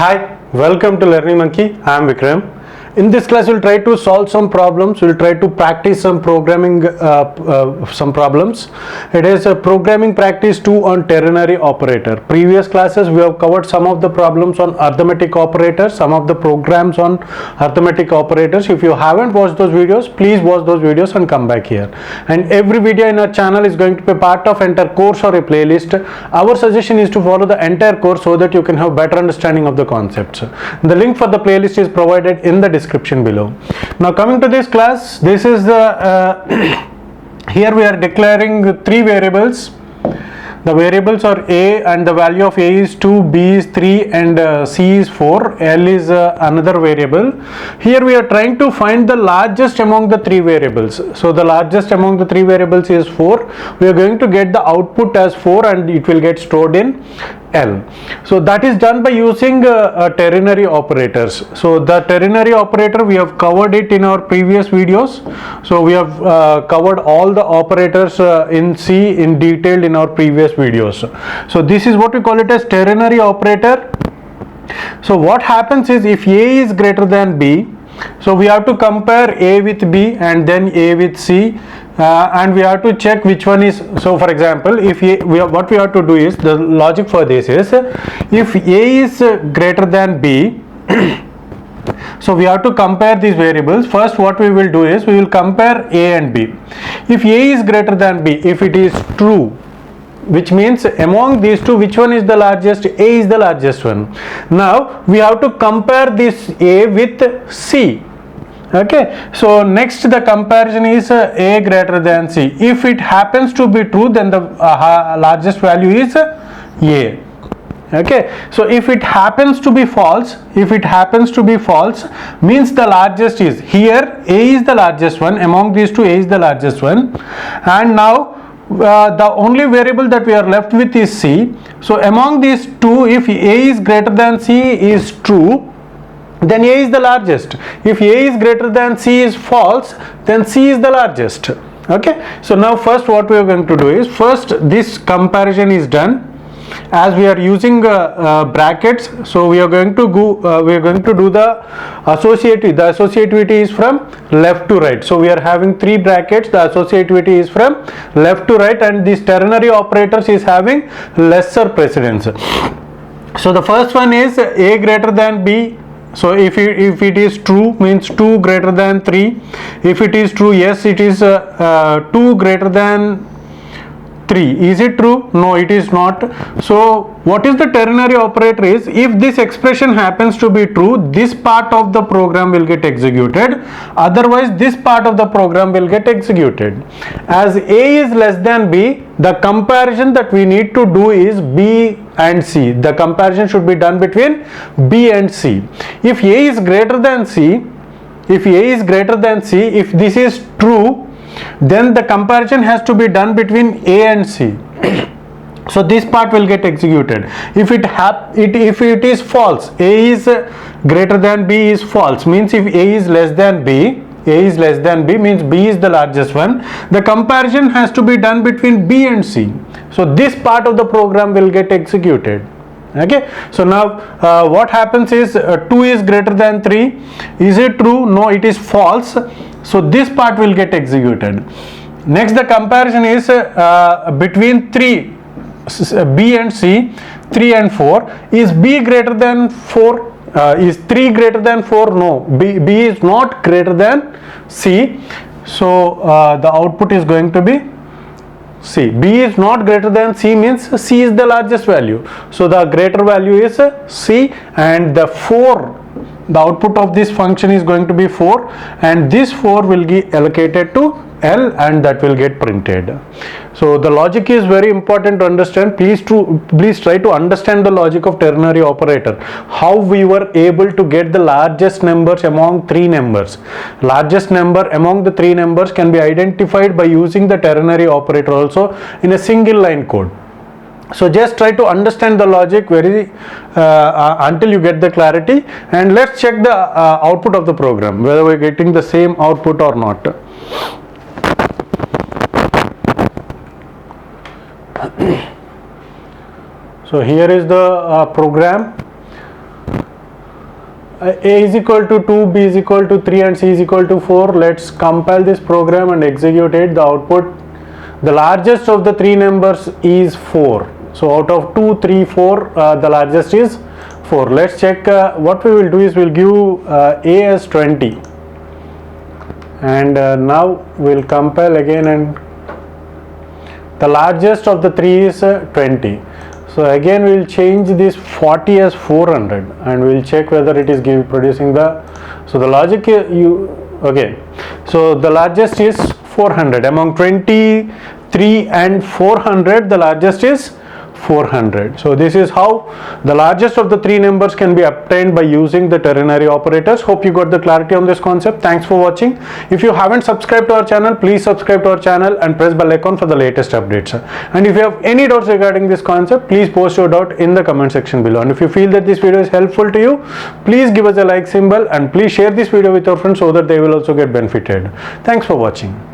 Hi, welcome to Learning Monkey. I am Vikram. In this class, we'll try to solve some problems. We'll try to practice some programming, some problems. It is a programming practice 2 on ternary operator. Previous classes, we have covered some of the problems on arithmetic operators, some of the programs on arithmetic operators. If you haven't watched those videos, please watch those videos and come back here. And every video in our channel is going to be part of entire course or a playlist. Our suggestion is to follow the entire course so that you can have better understanding of the concepts. The link for the playlist is provided in the description below. Now coming to this class, this is the here we are declaring three variables. The variables are a, and the value of a is 2, b is 3, and c is 4. L is another variable. Here we are trying to find the largest among the three variables. So the largest among the three variables is 4. We are going to get the output as 4 and it will get stored in L. So that is done by using ternary operators. So the ternary operator, we have covered it in our previous videos. So we have covered all the operators in C in detail in our previous videos. So this is what we call it as ternary operator. So what happens is, if A is greater than B, so we have to compare A with B and then A with C, and we have to check which one is. So for example, if what we have to do is, the logic for this is, if A is greater than B, so we have to compare these variables. First what we will do is, we will compare A and B. If A is greater than B, if it is true, which means among these two, which one is the largest? A is the largest one. Now we have to compare this A with C. Okay, so next the comparison is A greater than C. If it happens to be true, then the largest value is A. Okay, so if it happens to be false, means the largest is here. A is the largest one among these two. A is the largest one, and now the only variable that we are left with is C. So among these two, if A is greater than C is true, then A is the largest. If A is greater than C is false, then C is the largest. Okay, so now first what we are going to do is, first this comparison is done. As we are using brackets, so we are going to do the associativity. The associativity is from left to right. So we are having three brackets. The associativity is from left to right, and this ternary operators is having lesser precedence. So the first one is A greater than B. So if it is true, means 2 greater than 3. If it is true, yes, it is 2 greater than 3. Is it true? No, it is not. So what is the ternary operator is, if this expression happens to be true, this part of the program will get executed. Otherwise, this part of the program will get executed. As A is less than B, the comparison that we need to do is B and C. The comparison should be done between B and C. If A is greater than C, if this is true, then the comparison has to be done between A and C. So this part will get executed. If it is false, A is greater than B is false, means if A is less than B, means B is the largest one. The comparison has to be done between B and C. So this part of the program will get executed. Okay, so now what happens is, 2 is greater than 3. Is it true? No, it is false. So this part will get executed. Next the comparison is between 3, B and C, 3 and 4. Is B greater than 4? Is 3 greater than 4? No, B is not greater than C. So the output is going to be C. B is not greater than C means C is the largest value. So the greater value is C, and the 4, the output of this function is going to be 4, and this 4 will be allocated to L, and that will get printed. So the logic is very important to understand. Please try to understand the logic of ternary operator. How we were able to get the largest numbers among three numbers. Largest number among the three numbers can be identified by using the ternary operator also in a single line code. So just try to understand the logic until you get the clarity, and let's check the output of the program, whether we're getting the same output or not. So here is the program. A is equal to 2, B is equal to 3 and C is equal to 4. Let's compile this program and execute it. The output, the largest of the three numbers is 4. So out of 2, 3, 4, the largest is 4. Let's check. What we will do is we'll give A as 20, and now we'll compile again, and the largest of the three is 20. So again we will change this 40 as 400, and we will check whether it is producing the, so the logic so the largest is 400. Among 23 and 400, the largest is 400. So this is how the largest of the three numbers can be obtained by using the ternary operators. Hope you got the clarity on this concept. Thanks for watching. If you haven't subscribed to our channel, please subscribe to our channel and press bell icon for the latest updates. And if you have any doubts regarding this concept, please post your doubt in the comment section below. And if you feel that this video is helpful to you, please give us a like symbol and please share this video with your friends so that they will also get benefited. Thanks for watching.